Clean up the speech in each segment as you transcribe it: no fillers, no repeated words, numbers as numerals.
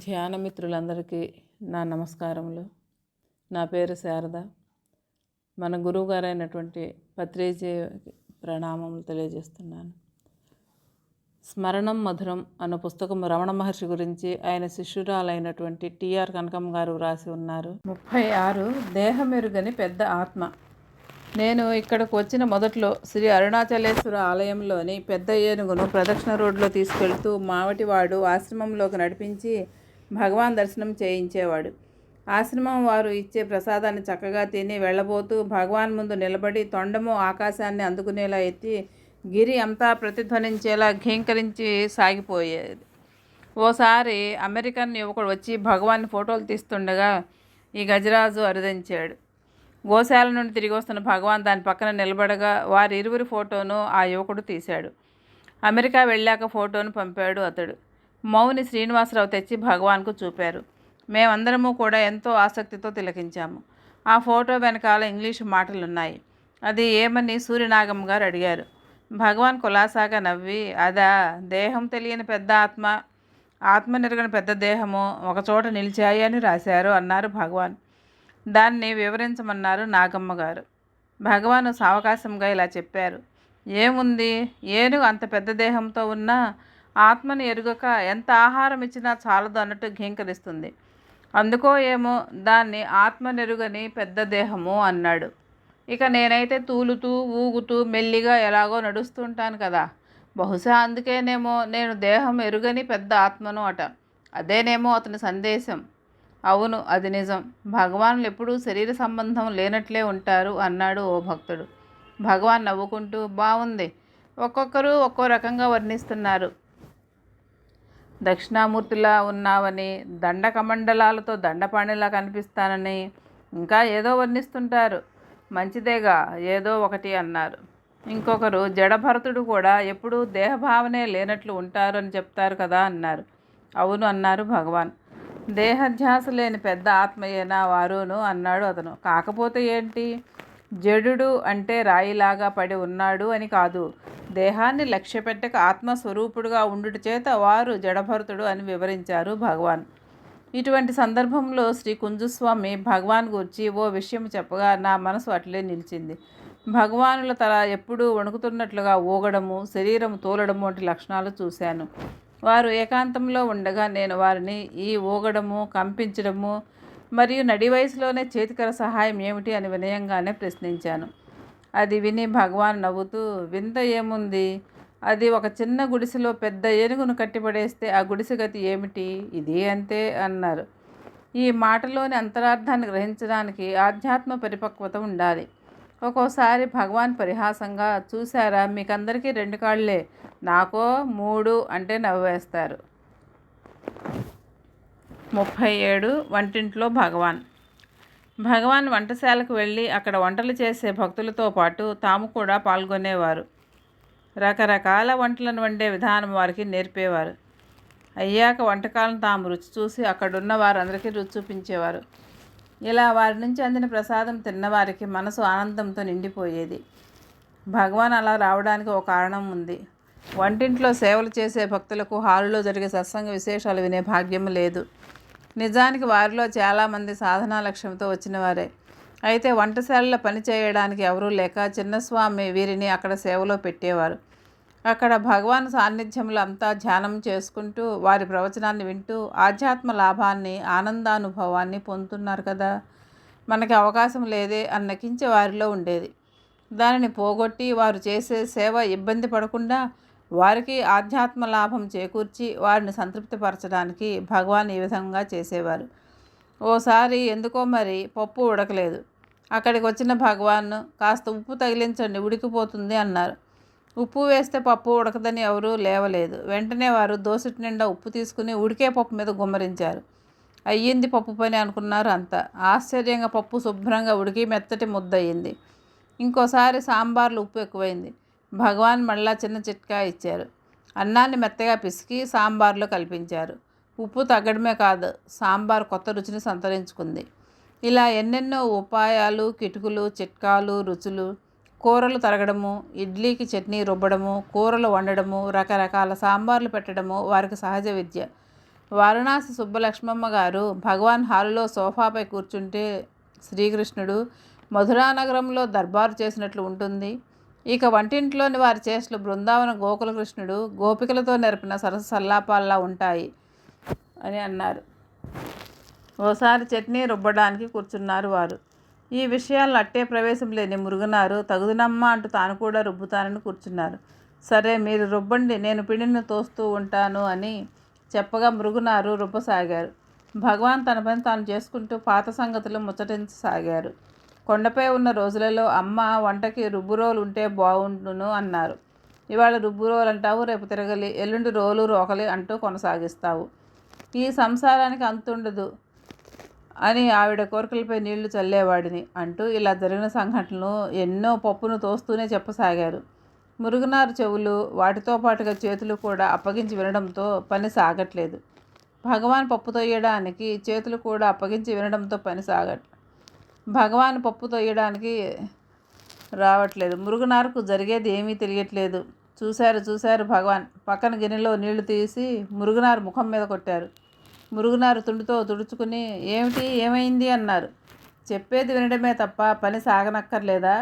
ధ్యాన మిత్రులందరికీ నా నమస్కారములు. నా పేరు శారద. మన గురువుగారైనటువంటి పత్రిజీ ప్రణామములు తెలియజేస్తున్నాను. స్మరణం మధురం అన్న పుస్తకం రమణ మహర్షి గురించి ఆయన శిష్యురాలైనటువంటి టిఆర్ కనకమ్మ గారు వ్రాసి ఉన్నారు. 36 దేహమెరుగని పెద్ద ఆత్మ. నేను ఇక్కడికి వచ్చిన మొదట్లో శ్రీ అరుణాచలేశ్వర ఆలయంలోని పెద్ద ఏనుగును ప్రదక్షిణ రోడ్లో తీసుకెళ్తూ మావటివాడు ఆశ్రమంలోకి నడిపించి భగవాన్ దర్శనం చేయించేవాడు. ఆశ్రమం వారు ఇచ్చే ప్రసాదాన్ని చక్కగా తిని వెళ్ళబోతూ భగవాన్ ముందు నిలబడి తొండము ఆకాశాన్ని అందుకునేలా ఎత్తి గిరి అంతా ప్రతిధ్వనించేలా ఘీంకరించి సాగిపోయేది. ఓసారి అమెరికన్ యువకుడు వచ్చి భగవాన్ ఫోటోలు తీస్తుండగా ఈ గజరాజు అరుదించాడు. గోశాల నుండి తిరిగి వస్తున్న భగవాన్ దాని పక్కన నిలబడగా వారి ఇరువురి ఫోటోను ఆ యువకుడు తీశాడు. అమెరికా వెళ్ళాక ఫోటోను పంపాడు అతడు. మౌని శ్రీనివాసరావు తెచ్చి భగవాన్కు చూపారు. మేమందరము కూడా ఎంతో ఆసక్తితో తిలకించాము. ఆ ఫోటో వెనకాల ఇంగ్లీషు మాటలున్నాయి. అది ఏమని సూర్యనాగమ్మ గారు అడిగారు. భగవాన్ కులాసాగా నవ్వి, అదా, దేహం తెలియని పెద్ద ఆత్మ, ఆత్మ నిరగని పెద్ద దేహము ఒకచోట నిలిచాయి అని రాశారు అన్నారు భగవాన్. దాన్ని వివరించమన్నారు నాగమ్మ గారు. భగవాను సావకాశంగా ఇలా చెప్పారు. ఏముంది, ఏనుగు అంత పెద్ద దేహంతో ఉన్నా ఆత్మని ఎరుగక ఎంత ఆహారం ఇచ్చినా చాలదు అన్నట్టు ఘీంకరిస్తుంది. అందుకో ఏమో దాన్ని ఆత్మనెరుగని పెద్ద దేహము అన్నాడు. ఇక నేనైతే తూలుతూ ఊగుతూ మెల్లిగా ఎలాగో నడుస్తుంటాను కదా, బహుశా అందుకేనేమో నేను దేహం ఎరుగని పెద్ద ఆత్మను అట. అదేనేమో అతని సందేశం. అవును, అది నిజం. భగవానులు ఎప్పుడూ శరీర సంబంధం లేనట్లే ఉంటారు అన్నాడు ఓ భక్తుడు. భగవాన్ నవ్వుకుంటూ, బాగుంది, ఒక్కొక్కరు ఒక్కో రకంగా వర్ణిస్తున్నారు. దక్షిణామూర్తిలా ఉన్నావని, దండకమండలాలతో దండపాణిలా కనిపిస్తానని, ఇంకా ఏదో వర్ణిస్తుంటారు. మంచిదేగా, ఏదో ఒకటి అన్నారు. ఇంకొకరు జడభరతుడు కూడా ఎప్పుడూ దేహభావనే లేనట్లు ఉంటారు అని చెప్తారు కదా అన్నారు. అవును అన్నారు భగవాన్. దేహధ్యాస లేని పెద్ద ఆత్మయేనా వారును అన్నాడు అతను. కాకపోతే ఏంటి, జడుడు అంటే రాయిలాగా పడి ఉన్నాడు అని కాదు, దేహాన్ని లక్ష్యపెట్టక ఆత్మస్వరూపుడుగా ఉండుట చేత వారు జడభరతుడు అని వివరించారు భగవాన్. ఇటువంటి సందర్భంలో శ్రీ కుంజస్వామి భగవాన్ గురించి ఓ విషయం చెప్పగా నా మనసు అట్లే నిలిచింది. భగవానుల తల ఎప్పుడూ వణుకుతున్నట్లుగా ఊగడము, శరీరం తోలడము వంటి లక్షణాలు చూశాను. వారు ఏకాంతంలో ఉండగా నేను వారిని ఈ ఊగడము, కంపించడము మరియు నడి వయసులోనే చేతికర సహాయం ఏమిటి అని వినయంగానే ప్రశ్నించాను. అది విని భగవాన్ నవ్వుతూ, వింత ఏముంది, అది ఒక చిన్న గుడిసెలో పెద్ద ఏనుగును కట్టిపడేస్తే ఆ గుడిసె గతి ఏమిటి, ఇది అంతే అన్నారు. ఈ మాటలోని అంతరార్థాన్ని గ్రహించడానికి ఆధ్యాత్మ పరిపక్వత ఉండాలి. ఒక్కోసారి భగవాన్ పరిహాసంగా, చూశారా, మీకందరికీ 2 కాళ్ళే, నాకో 3 అంటే నవ్వేస్తారు. 37 వంటింట్లో భగవాన్. భగవాన్ వంటశాలకు వెళ్ళి అక్కడ వంటలు చేసే భక్తులతో పాటు తాము కూడా పాల్గొనేవారు. రకరకాల వంటలను వండే విధానం వారికి నేర్పేవారు. అయ్యాక వంటకాలను తాము రుచి చూసి అక్కడున్న వారందరికీ రుచి చూపించేవారు. ఇలా వారి నుంచి అందిన ప్రసాదం తిన్నవారికి మనసు ఆనందంతో నిండిపోయేది. భగవాన్ అలా రావడానికి ఒక కారణం ఉంది. వంటింట్లో సేవలు చేసే భక్తులకు హాలులో జరిగే సత్సంగ విశేషాలు వినే భాగ్యం లేదు. నిజానికి వారిలో చాలామంది సాధనా లక్ష్యంతో వచ్చిన వారే. అయితే వంటశాలలో పని చేయడానికి ఎవరూ లేక చిన్నస్వామి వీరిని అక్కడ సేవలో పెట్టేవారు. అక్కడ భగవాన్ సాన్నిధ్యంలో అంతా ధ్యానం చేసుకుంటూ వారి ప్రవచనాన్ని వింటూ ఆధ్యాత్మ లాభాన్ని, ఆనందానుభవాన్ని పొందుతున్నారు కదా, మనకి అవకాశం లేదే అన్నకించే వారిలో ఉండేది. దానిని పోగొట్టి వారు చేసే సేవ ఇబ్బంది పడకుండా వారికి ఆధ్యాత్మ లాభం చేకూర్చి వారిని సంతృప్తిపరచడానికి భగవాన్ ఈ విధంగా చేసేవారు. ఓసారి ఎందుకో మరి పప్పు ఉడకలేదు. అక్కడికి వచ్చిన భగవాన్, కాస్త ఉప్పు తగిలించండి, ఉడికిపోతుంది అన్నారు. ఉప్పు వేస్తే పప్పు ఉడకదని ఎవరూ లేవలేదు. వెంటనే వారు దోసెటి నిండా ఉప్పు తీసుకుని ఉడికే పప్పు మీద గుమ్మరించారు. అయ్యింది పప్పు పని అనుకున్నారు అంతా. ఆశ్చర్యంగా పప్పు శుభ్రంగా ఉడికి మెత్తటి ముద్దయింది. ఇంకోసారి సాంబార్లో ఉప్పు ఎక్కువైంది. భగవాన్ మళ్ళా చిన్న చిట్కా ఇచ్చారు. అన్నాన్ని మెత్తగా పిసికి సాంబార్లో కల్పించారు. ఉప్పు తగ్గడమే కాదు, సాంబార్ కొత్త రుచిని సంతరించుకుంది. ఇలా ఎన్నెన్నో ఉపాయాలు, కిటుకులు, చిట్కాలు, రుచులు, కూరలు తరగడము, ఇడ్లీకి చట్నీ రుబ్బడము, కూరలు వండడము, రకరకాల సాంబార్లు పెట్టడము వారికి సహజ విద్య. వారణాసి సుబ్బలక్ష్మమ్మ గారు భగవాన్ హాలులో సోఫాపై కూర్చుంటే శ్రీకృష్ణుడు మధురానగరంలో దర్బారు చేసినట్లు ఉంటుంది. ఇక వంటింట్లోని వారి చేష్టలు బృందావన గోకులకృష్ణుడు గోపికలతో నెరపిన సరస సల్లాపాల్లా ఉంటాయి అని అన్నారు. ఓసారి చట్నీ రుబ్బడానికి కూర్చున్నారు వారు. ఈ విషయాల్లో అట్టే ప్రవేశం లేని మురుగునారు తగుదునమ్మా అంటూ తాను కూడా రుబ్బుతానని కూర్చున్నారు. సరే మీరు రుబ్బండి, నేను పిండిని తోస్తూ ఉంటాను అని చెప్పగా మృగునారు రుబ్బసాగారు. భగవాన్ తన పని తాను చేసుకుంటూ పాత సంగతులు ముచ్చటించసాగారు. కొండపై ఉన్న రోజులలో అమ్మ వంటకి రుబ్బురోలు ఉంటే బాగుండును అన్నారు. ఇవాళ రుబ్బురోలు అంటావు, రేపు తిరగలి, ఎల్లుండి రోలు రోకలి అంటూ కొనసాగిస్తావు. ఈ సంసారానికి అంతుండదు అని ఆవిడ కోరికలపై నీళ్లు చల్లేవాడిని అంటూ ఇలా జరిగిన సంఘటనలు ఎన్నో పప్పును తోస్తూనే చెప్పసాగారు. మురుగునారు చెవులు వాటితో పాటుగా చేతులు కూడా అప్పగించి వినడంతో పని సాగట్లేదు. భగవాన్ పప్పు తొయ్యడానికి చేతులు కూడా అప్పగించి వినడంతో భగవాన్ పప్పు తొయ్యడానికి రావట్లేదు. మురుగునారుకు జరిగేది ఏమీ తెలియట్లేదు. చూశారు భగవాన్. పక్కన గిన్నెలో నీళ్లు తీసి మురుగునారు ముఖం మీద కొట్టారు. మురుగునారు తుండుతో తుడుచుకుని ఏమైంది అన్నారు. చెప్పేది వినడమే తప్ప పని సాగనక్కర్లేదా?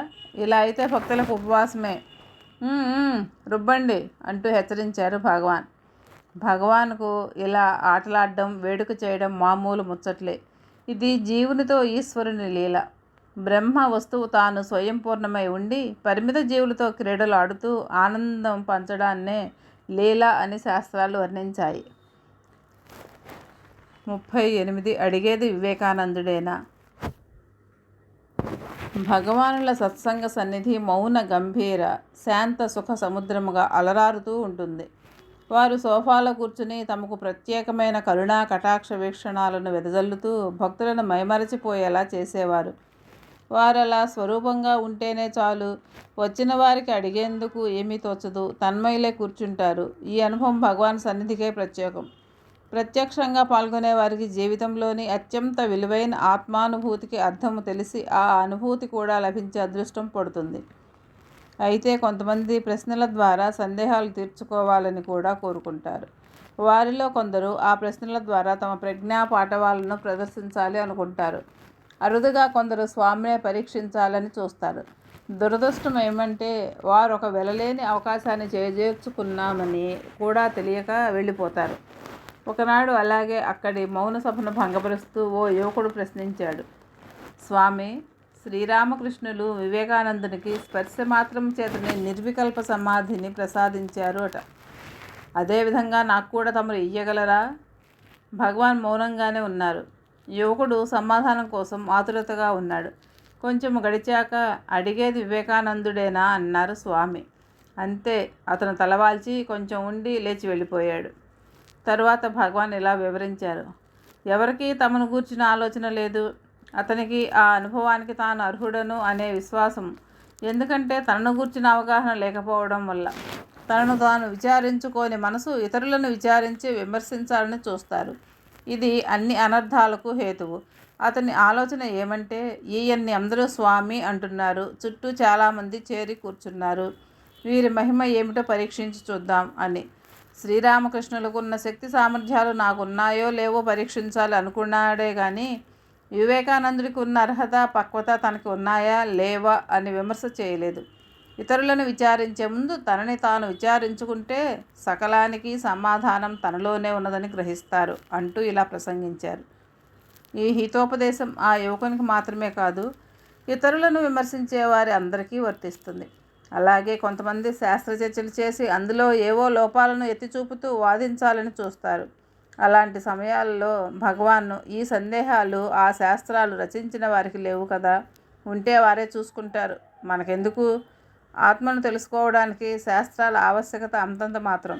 ఇలా అయితే భక్తులకు ఉపవాసమే. రుబ్బండి అంటూ హెచ్చరించారు భగవాన్. భగవాన్కు ఇలా ఆటలాడడం, వేడుక చేయడం మామూలు ముచ్చట్లే. ఇది జీవునితో ఈశ్వరుని లీల. బ్రహ్మ వస్తువు తాను స్వయం పూర్ణమై ఉండి పరిమిత జీవులతో క్రీడలు ఆడుతూ ఆనందం పంచడాన్నే లీల అని శాస్త్రాలు వర్ణించాయి. 38 అడిగేది వివేకానందుడేనా? భగవానుల సత్సంగ సన్నిధి మౌన గంభీర శాంత సుఖ సముద్రముగా అలరారుతూ ఉంటుంది. వారు సోఫాలో కూర్చుని తమకు ప్రత్యేకమైన కరుణా కటాక్ష వీక్షణాలను వెదజల్లుతూ భక్తులను మైమరచిపోయేలా చేసేవారు. వారలా స్వరూపంగా ఉంటేనే చాలు, వచ్చిన వారికి అడిగేందుకు ఏమీ తోచదు, తన్మయులే కూర్చుంటారు. ఈ అనుభవం భగవాన్ సన్నిధికే ప్రత్యేకం. ప్రత్యక్షంగా పాల్గొనే వారికి జీవితంలోని అత్యంత విలువైన ఆత్మానుభూతికి అర్థము తెలిసి ఆ అనుభూతి కూడా లభించే అదృష్టం పడుతుంది. అయితే కొంతమంది ప్రశ్నల ద్వారా సందేహాలు తీర్చుకోవాలని కూడా కోరుకుంటారు. వారిలో కొందరు ఆ ప్రశ్నల ద్వారా తమ ప్రజ్ఞా పాఠవాలను ప్రదర్శించాలి అనుకుంటారు. అరుదుగా కొందరు స్వామినే పరీక్షించాలని చూస్తారు. దురదృష్టం ఏమంటే వారు ఒక వెలలేని అవకాశాన్ని చేజేర్చుకున్నామని కూడా తెలియక వెళ్ళిపోతారు. ఒకనాడు అలాగే అక్కడి మౌన సభను భంగపరుస్తూ ఓ యువకుడు ప్రశ్నించాడు. స్వామి, శ్రీరామకృష్ణులు వివేకానందునికి స్పర్శ మాత్రం చేతనే నిర్వికల్ప సమాధిని ప్రసాదించారు అట. అదేవిధంగా నాకు కూడా తమరు ఇయ్యగలరా? భగవాన్ మౌనంగానే ఉన్నారు. యువకుడు సమాధానం కోసం ఆతురతగా ఉన్నాడు. కొంచెం గడిచాక అడిగేది వివేకానందుడేనా అన్నారు స్వామి. అంతే. అతను తలవాల్చి కొంచెం ఉండి లేచి వెళ్ళిపోయాడు. తరువాత భగవాన్ ఇలా వివరించారు. ఎవరికీ తమను గూర్చిన ఆలోచన లేదు. అతనికి ఆ అనుభవానికి తాను అర్హుడను అనే విశ్వాసం. ఎందుకంటే తనను గూర్చిన అవగాహన లేకపోవడం వల్ల. తనను తాను విచారించుకోని మనసు ఇతరులను విచారించి విమర్శించాలని చూస్తారు. ఇది అన్ని అనర్థాలకు హేతువు. అతని ఆలోచన ఏమంటే, ఈయన్ని అందరూ స్వామి అంటున్నారు, చుట్టూ చాలామంది చేరి కూర్చున్నారు, వీరి మహిమ ఏమిటో పరీక్షించి చూద్దాం అని. శ్రీరామకృష్ణులకు ఉన్న శక్తి సామర్థ్యాలు నాకున్నాయో లేవో పరీక్షించాలి అనుకున్నాడే కానీ వివేకానందుడికి ఉన్న అర్హత పక్వత తనకి ఉన్నాయా లేవా అని విమర్శ చేయలేదు. ఇతరులను విచారించే ముందు తనని తాను విచారించుకుంటే సకలానికి సమాధానం తనలోనే ఉన్నదని గ్రహిస్తారు అంటూ ఇలా ప్రసంగించారు. ఈ హితోపదేశం ఆ యువకునికి మాత్రమే కాదు, ఇతరులను విమర్శించే వారి అందరికీ వర్తిస్తుంది. అలాగే కొంతమంది శాస్త్ర చర్చలు చేసి అందులో ఏవో లోపాలను ఎత్తి చూపుతూ వాదించాలని చూస్తారు. అలాంటి సమయాల్లో భగవాన్ను ఈ సందేహాలు ఆ శాస్త్రాలు రచించిన వారికి లేవు కదా, ఉంటే వారే చూసుకుంటారు, మనకెందుకు? ఆత్మను తెలుసుకోవడానికి శాస్త్రాల ఆవశ్యకత అంతంత మాత్రం.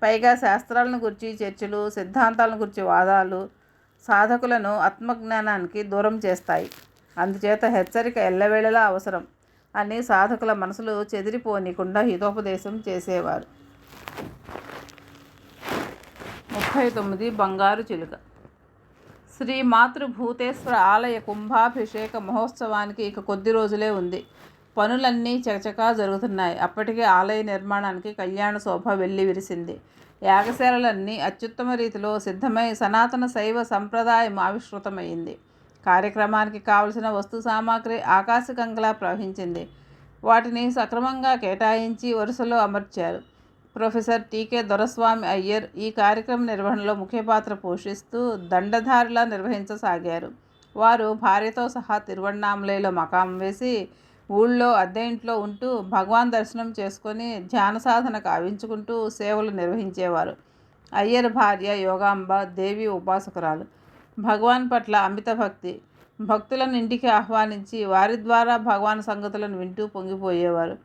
పైగా శాస్త్రాలను గురించి చర్చలు, సిద్ధాంతాలను గురించి వాదాలు సాధకులను ఆత్మజ్ఞానానికి దూరం చేస్తాయి. అందుచేత హెచ్చరిక ఎల్లవేళలా అవసరం అని సాధకుల మనసులు చెదిరిపోనీకుండా హితోపదేశం చేసేవారు. 39 బంగారు చిలుక. శ్రీ మాతృభూతేశ్వర ఆలయ కుంభాభిషేక మహోత్సవానికి ఇక కొద్ది రోజులే ఉంది. పనులన్నీ చకచకా జరుగుతున్నాయి. అప్పటికే ఆలయ నిర్మాణానికి కళ్యాణ శోభ వెళ్ళి విరిసింది. యాగశాలలన్నీ అత్యుత్తమ రీతిలో సిద్ధమై సనాతన శైవ సంప్రదాయం ఆవిష్కృతమైంది. కార్యక్రమానికి కావలసిన వస్తు సామాగ్రి ఆకాశగంగలా ప్రవహించింది. వాటిని సక్రమంగా కేటాయించి వరుసలో అమర్చారు. ప్రొఫెసర్ టీకే దొరస్వామి అయ్యర్ ఈ కార్యక్రమ నిర్వహణలో ముఖ్య పాత్ర పోషిస్తూ దండధారిలా నిర్వహించసాగారు. వారు భార్యతో సహా తిరువణ్ణామలైలో మకాం వేసి ఊళ్ళో అద్దె ఇంట్లో ఉంటూ భగవాన్ దర్శనం చేసుకొని ధ్యాన సాధన కావించుకుంటూ సేవలు నిర్వహించేవారు. అయ్యర్ భార్య యోగాంబ దేవి ఉపాసకురాలు. భగవాన్ పట్ల అమిత భక్తి. భక్తులను ఇంటికి ఆహ్వానించి వారి ద్వారా భగవాన్ సంగతులను వింటూ పొంగిపోయేవారు.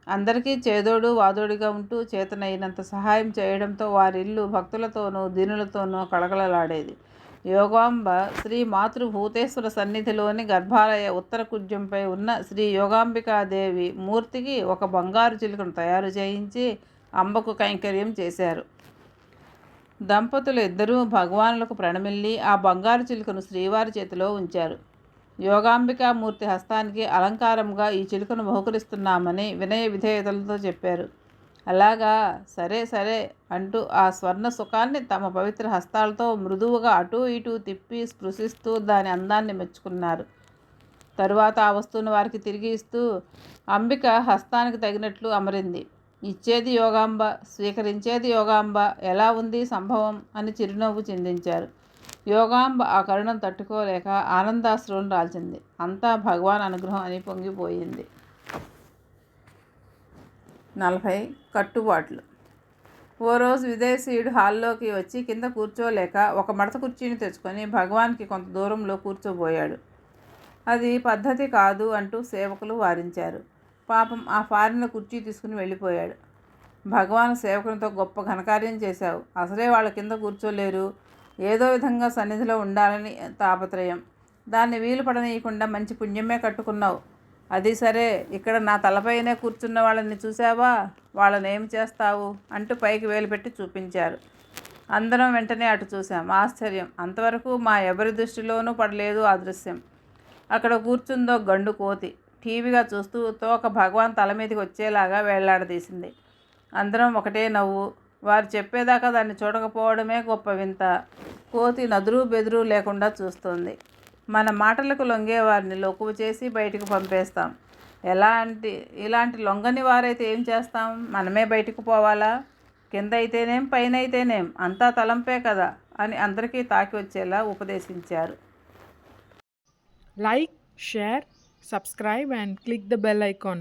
అందరికీ చేదోడు వాదోడుగా ఉంటూ చేతనైనంత సహాయం చేయడంతో వారి ఇల్లు భక్తులతోనూ దీనులతోనూ కళకళలాడేది. యోగాంబ శ్రీ మాతృభూతేశ్వర సన్నిధిలోని గర్భాలయ ఉత్తర కుడ్యంపై ఉన్న శ్రీ యోగాంబికాదేవి మూర్తికి ఒక బంగారు చిలుకను తయారు చేయించి అంబకు కైంకర్యం చేశారు. దంపతులు ఇద్దరూ భగవానులకు ప్రణమిల్లి ఆ బంగారు చిలుకను శ్రీవారి చేతిలో ఉంచారు. యోగాంబికామూర్తి హస్తానికి అలంకారంగా ఈ చిలుకను బహుకరిస్తున్నామని వినయ విధేయతలతో చెప్పారు. అలాగా, సరే సరే అంటూ ఆ స్వర్ణ సుఖాన్ని తమ పవిత్ర హస్తాలతో మృదువుగా అటూ ఇటూ తిప్పి స్పృశిస్తూ దాని అందాన్ని మెచ్చుకున్నారు. తరువాత ఆ వస్తువును వారికి తిరిగి ఇస్తూ అంబిక హస్తానికి తగినట్లు అమరింది. ఇచ్చేది యోగాంబ, స్వీకరించేది యోగాంబ. ఎలా ఉంది సంభవం అని చిరునవ్వు చిందించారు. యోగాంబ ఆ కరుణం తట్టుకోలేక ఆనందాశ్రువును రాల్చింది. అంతా భగవాన్ అనుగ్రహం అని పొంగిపోయింది. 40 కట్టుబాట్లు. ఓ రోజు విదేశీయుడు హాల్లోకి వచ్చి కింద కూర్చోలేక ఒక మడత కుర్చీని తెచ్చుకొని భగవాన్కి కొంత దూరంలో కూర్చోబోయాడు. అది పద్ధతి కాదు అంటూ సేవకులు వారించారు. పాపం ఆ ఫారిన కుర్చీ తీసుకుని వెళ్ళిపోయాడు. భగవాన్ సేవకునితో గొప్ప ఘనకార్యం చేశావు. అసలే వాళ్ళ కింద కూర్చోలేరు. ఏదో విధంగా సన్నిధిలో ఉండాలని తాపత్రయం. దాన్ని వీలు పడనీయకుండా మంచి పుణ్యమే కట్టుకున్నావు. అది సరే, ఇక్కడ నా తలపైనే కూర్చున్న వాళ్ళని చూసావా? వాళ్ళని ఏం చేస్తావు అంటూ పైకి వేలు పెట్టి చూపించారు. అందరం వెంటనే అటు చూసాం. ఆశ్చర్యం. అంతవరకు మా ఎవరి దృష్టిలోనూ పడలేదు ఆ దృశ్యం. అక్కడ కూర్చుందో గండు కోతి. టీవీగా చూస్తూ తోక భగవాన్ తల మీదకి వచ్చేలాగా వేళ్లాడదీసింది. అందరం ఒకటే నవ్వు. వారు చెప్పేదాకా దాన్ని చూడకపోవడమే గొప్ప వింత. కోతి నదురు బెదురు లేకుండా చూస్తోంది. మన మాటలకు లొంగే వారిని లోకువ చేసి బయటకు పంపేస్తాం. ఇలాంటి లొంగని వారైతే ఏం చేస్తాం? మనమే బయటకు పోవాలా? కింద అయితేనేం, పైన అయితేనేం, అంతా తలంపే కదా అని అందరికీ తాకి వచ్చేలా ఉపదేశించారు. Like, share, subscribe and click the bell icon.